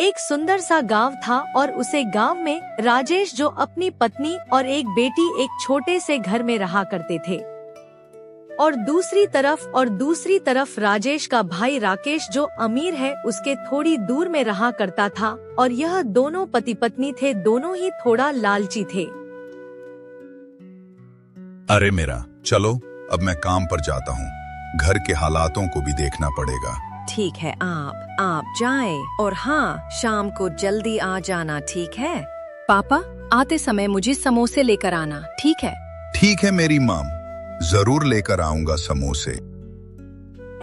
एक सुंदर सा गांव था और उसे गांव में राजेश जो अपनी पत्नी और एक बेटी एक छोटे से घर में रहा करते थे। और दूसरी तरफ राजेश का भाई राकेश जो अमीर है उसके थोड़ी दूर में रहा करता था और यह दोनों पति पत्नी थे, दोनों ही थोड़ा लालची थे। अरे मेरा, चलो अब मैं काम पर जाता हूँ, घर के हालातों को भी देखना पड़ेगा। ठीक है, आप जाएं और हाँ, शाम को जल्दी आ जाना, ठीक है? पापा, आते समय मुझे समोसे लेकर आना, ठीक है? ठीक है मेरी माम, जरूर लेकर आऊंगा समोसे।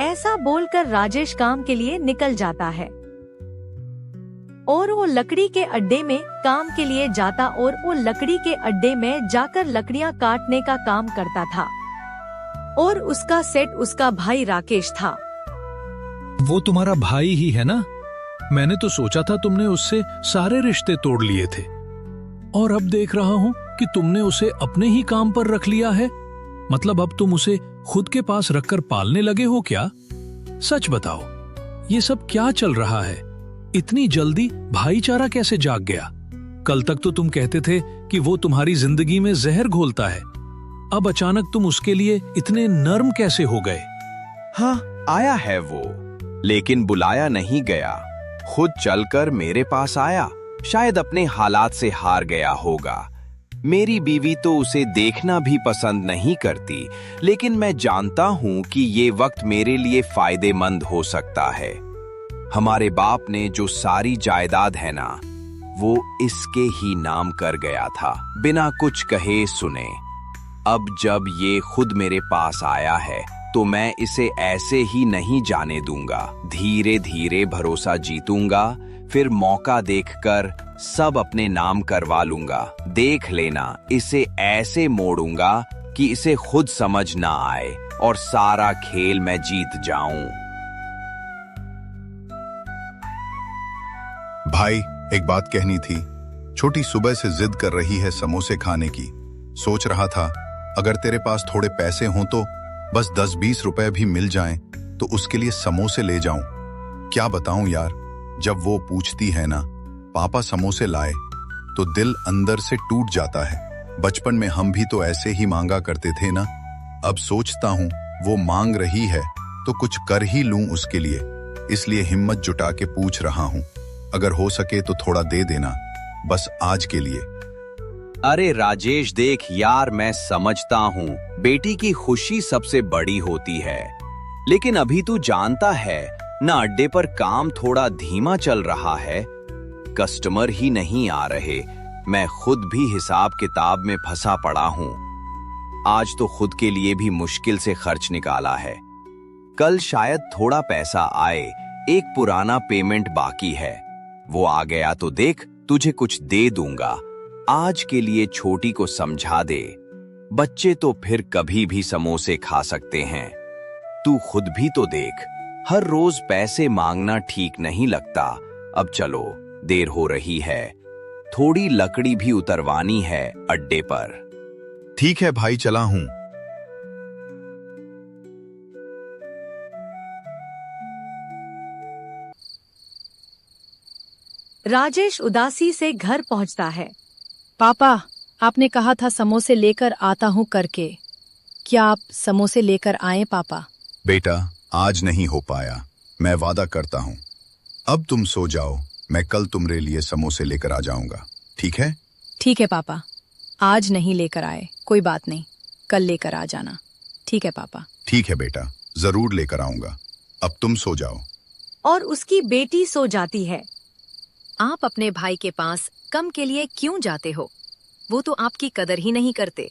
ऐसा बोलकर राजेश काम के लिए निकल जाता है और वो लकड़ी के अड्डे में काम के लिए जाता और वो लकड़ी के अड्डे में जाकर लकड़ियां काटने का काम करता था। और उसका सेट उसका भाई राकेश था। वो तुम्हारा भाई ही है ना? मैंने तो सोचा था तुमने उससे सारे रिश्ते तोड़ लिए थे, और अब देख रहा हूँ कि तुमने उसे अपने ही काम पर रख लिया है। मतलब अब तुम उसे खुद के पास रखकर पालने लगे हो क्या? सच बताओ, ये सब क्या चल रहा है? इतनी जल्दी भाईचारा कैसे जाग गया? कल तक तो तुम कहते थे कि वो तुम्हारी जिंदगी में जहर घोलता है, अब अचानक तुम उसके लिए इतने नर्म कैसे हो गए? हाँ, आया है वो, लेकिन बुलाया नहीं गया, खुद चलकर मेरे पास आया। शायद अपने हालात से हार गया होगा। मेरी बीवी तो उसे देखना भी पसंद नहीं करती, लेकिन मैं जानता हूँ कि ये वक्त मेरे लिए फायदेमंद हो सकता है। हमारे बाप ने जो सारी जायदाद है ना, वो इसके ही नाम कर गया था, बिना कुछ कहे सुने। अब जब ये खुद मेरे पास आया है तो मैं इसे ऐसे ही नहीं जाने दूंगा। धीरे धीरे भरोसा जीतूंगा, फिर मौका देखकर सब अपने नाम करवा लूंगा। देख लेना, इसे ऐसे मोड़ूंगा कि इसे खुद समझ ना आए और सारा खेल मैं जीत जाऊं। भाई, एक बात कहनी थी। छोटी सुबह से जिद कर रही है समोसे खाने की। सोच रहा था अगर तेरे पास थोड़े पैसे हों तो बस 10-20 रुपए भी मिल जाएं तो उसके लिए समोसे ले जाऊं। क्या बताऊं यार, जब वो पूछती है ना, पापा समोसे लाए, तो दिल अंदर से टूट जाता है। बचपन में हम भी तो ऐसे ही मांगा करते थे ना। अब सोचता हूं वो मांग रही है तो कुछ कर ही लूं उसके लिए, इसलिए हिम्मत जुटा के पूछ रहा हूं। अगर हो सके तो थोड़ा दे देना, बस आज के लिए। अरे राजेश, देख यार, मैं समझता हूँ बेटी की खुशी सबसे बड़ी होती है, लेकिन अभी तू जानता है ना, अड्डे पर काम थोड़ा धीमा चल रहा है, कस्टमर ही नहीं आ रहे। मैं खुद भी हिसाब किताब में फंसा पड़ा हूँ। आज तो खुद के लिए भी मुश्किल से खर्च निकाला है। कल शायद थोड़ा पैसा आए। एक पुराना पेमेंट बाकी है, वो आ गया तो देख तुझे कुछ दे दूंगा। आज के लिए छोटी को समझा दे, बच्चे तो फिर कभी भी समोसे खा सकते हैं। तू खुद भी तो देख, हर रोज पैसे मांगना ठीक नहीं लगता। अब चलो, देर हो रही है, थोड़ी लकड़ी भी उतरवानी है अड्डे पर। ठीक है भाई, चला हूं। राजेश उदासी से घर पहुंचता है। पापा, आपने कहा था समोसे लेकर आता हूँ करके। क्या आप समोसे लेकर आए पापा? बेटा, आज नहीं हो पाया, मैं वादा करता हूँ। अब तुम सो जाओ, मैं कल तुम्हारे लिए समोसे लेकर आ जाऊंगा, ठीक है? ठीक है पापा, आज नहीं लेकर आए, कोई बात नहीं, कल लेकर आ जाना। ठीक है पापा। ठीक है बेटा, जरूर लेकर आऊंगा। अब तुम सो जाओ। और उसकी बेटी सो जाती है। आप अपने भाई के पास कम के लिए क्यों जाते हो? वो तो आपकी कदर ही नहीं करते।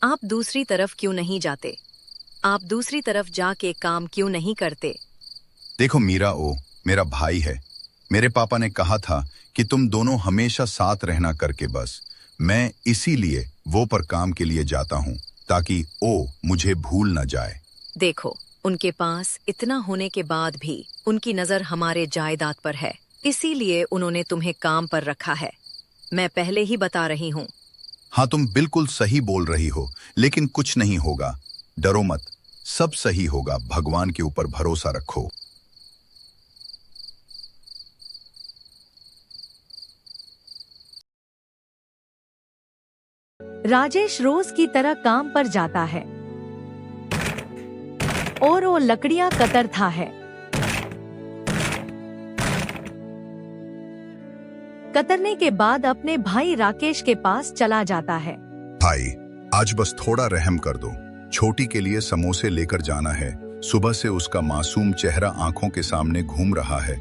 आप दूसरी तरफ क्यों नहीं जाते? आप दूसरी तरफ जाके काम क्यों नहीं करते? देखो मीरा, ओ मेरा भाई है। मेरे पापा ने कहा था कि तुम दोनों हमेशा साथ रहना करके, बस मैं इसीलिए वो पर काम के लिए जाता हूँ, ताकि ओ मुझे भूल न जाए। देखो, उनके पास इतना होने के बाद भी उनकी नजर हमारे जायदाद पर है, इसीलिए उन्होंने तुम्हें काम पर रखा है। मैं पहले ही बता रही हूँ। हाँ, तुम बिल्कुल सही बोल रही हो, लेकिन कुछ नहीं होगा, डरो मत, सब सही होगा, भगवान के ऊपर भरोसा रखो। राजेश रोज की तरह काम पर जाता है और वो लकड़ियां कतरता है। कतरने के बाद अपने भाई राकेश के पास चला जाता है। भाई, आज बस थोड़ा रहम कर दो। छोटी के लिए समोसे लेकर जाना है। सुबह से उसका मासूम चेहरा आंखों के सामने घूम रहा है।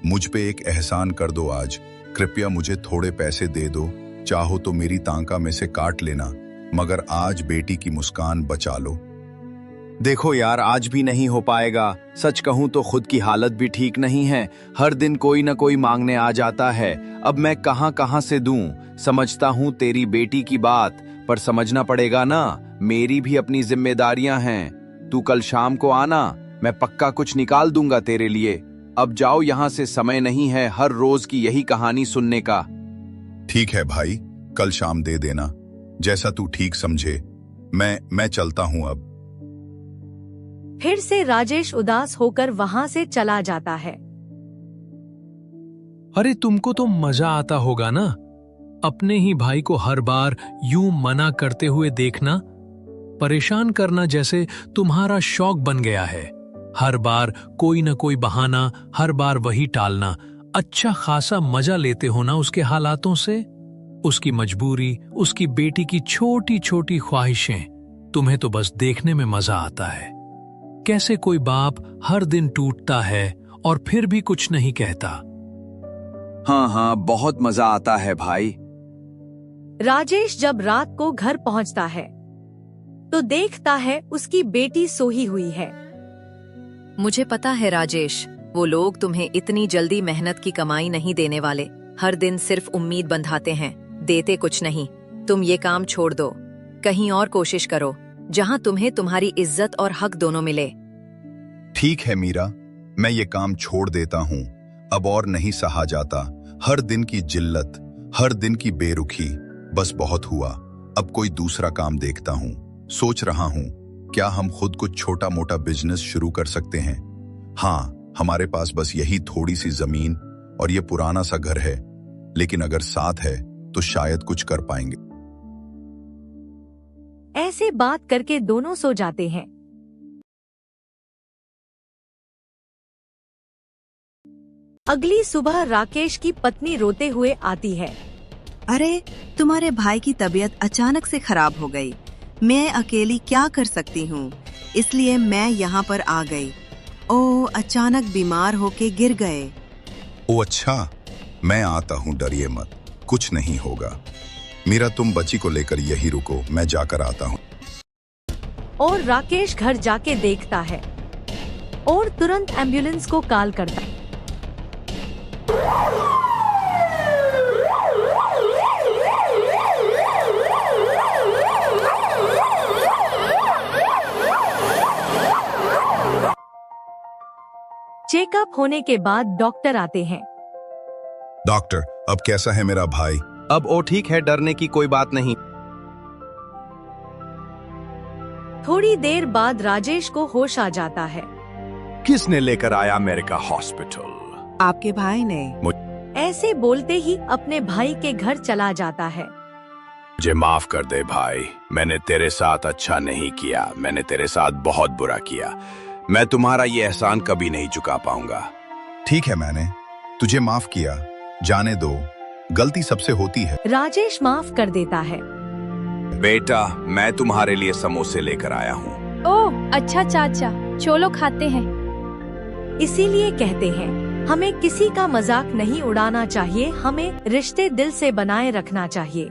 मुझ पे एक एहसान कर दो आज। कृपया मुझे थोड़े पैसे दे दो। चाहो तो मेरी तांका में से काट लेना, मगर आज बेटी की मुस्कान बचा लो। देखो यार, आज भी नहीं हो पाएगा। सच कहूं तो खुद की हालत भी ठीक नहीं है। हर दिन कोई न कोई मांगने आ जाता है। अब मैं कहां कहां से दूं? समझता हूं तेरी बेटी की बात, पर समझना पड़ेगा ना, मेरी भी अपनी जिम्मेदारियां हैं। तू कल शाम को आना, मैं पक्का कुछ निकाल दूंगा तेरे लिए। अब जाओ यहाँ से, समय नहीं है हर रोज की यही कहानी सुनने का। ठीक है भाई, कल शाम दे देना, जैसा तू ठीक समझे। मैं चलता हूं अब। फिर से राजेश उदास होकर वहां से चला जाता है। अरे तुमको तो मजा आता होगा ना, अपने ही भाई को हर बार यूं मना करते हुए देखना। परेशान करना जैसे तुम्हारा शौक बन गया है। हर बार कोई न कोई बहाना, हर बार वही टालना। अच्छा खासा मजा लेते हो ना उसके हालातों से, उसकी मजबूरी, उसकी बेटी की छोटी छोटी ख्वाहिशें। तुम्हें तो बस देखने में मजा आता है। कैसे कोई बाप हर दिन टूटता है और फिर भी कुछ नहीं कहता। हाँ, बहुत मजा आता है भाई। राजेश जब रात को घर पहुंचता है तो देखता है उसकी बेटी सोई हुई है। मुझे पता है राजेश, वो लोग तुम्हें इतनी जल्दी मेहनत की कमाई नहीं देने वाले। हर दिन सिर्फ उम्मीद बंधाते हैं, देते कुछ नहीं। तुम ये काम छोड़ दो, कहीं और कोशिश करो जहां तुम्हें तुम्हारी इज्जत और हक दोनों मिले। ठीक है मीरा, मैं ये काम छोड़ देता हूँ। अब और नहीं सहा जाता हर दिन की जिल्लत, हर दिन की बेरुखी। बस बहुत हुआ, अब कोई दूसरा काम देखता हूँ। सोच रहा हूँ क्या हम खुद कुछ छोटा मोटा बिजनेस शुरू कर सकते हैं। हाँ, हमारे पास बस यही थोड़ी सी जमीन और ये पुराना सा घर है, लेकिन अगर साथ है तो शायद कुछ कर पाएंगे। ऐसे बात करके दोनों सो जाते हैं। अगली सुबह राकेश की पत्नी रोते हुए आती है। अरे, तुम्हारे भाई की तबीयत अचानक से खराब हो गई। मैं अकेली क्या कर सकती हूँ, इसलिए मैं यहाँ पर आ गई। ओह, अचानक बीमार होके गिर गए। ओ अच्छा, मैं आता हूँ, डरिए मत, कुछ नहीं होगा। मीरा, तुम बच्ची को लेकर यही रुको, मैं जाकर आता हूँ। और राकेश घर जाके देखता है और तुरंत एम्बुलेंस को कॉल करता है। चेकअप होने के बाद डॉक्टर आते हैं। डॉक्टर, अब कैसा है मेरा भाई? अब वो ठीक है, डरने की कोई बात नहीं। थोड़ी देर बाद राजेश को होश आ जाता है। किसने लेकर आया मेरे का हॉस्पिटल? आपके भाई ने। ऐसे बोलते ही अपने भाई के घर चला जाता है। मुझे माफ कर दे भाई, मैंने तेरे साथ अच्छा नहीं किया, मैंने तेरे साथ बहुत बुरा किया। मैं तुम्हारा ये एहसान कभी नहीं चुका पाऊंगा। ठीक है, मैंने तुझे माफ किया, जाने दो, गलती सबसे होती है। राजेश माफ कर देता है। बेटा, मैं तुम्हारे लिए समोसे लेकर आया हूँ। ओह अच्छा चाचा, चलो खाते हैं। इसीलिए कहते हैं हमें किसी का मजाक नहीं उड़ाना चाहिए, हमें रिश्ते दिल से बनाए रखना चाहिए।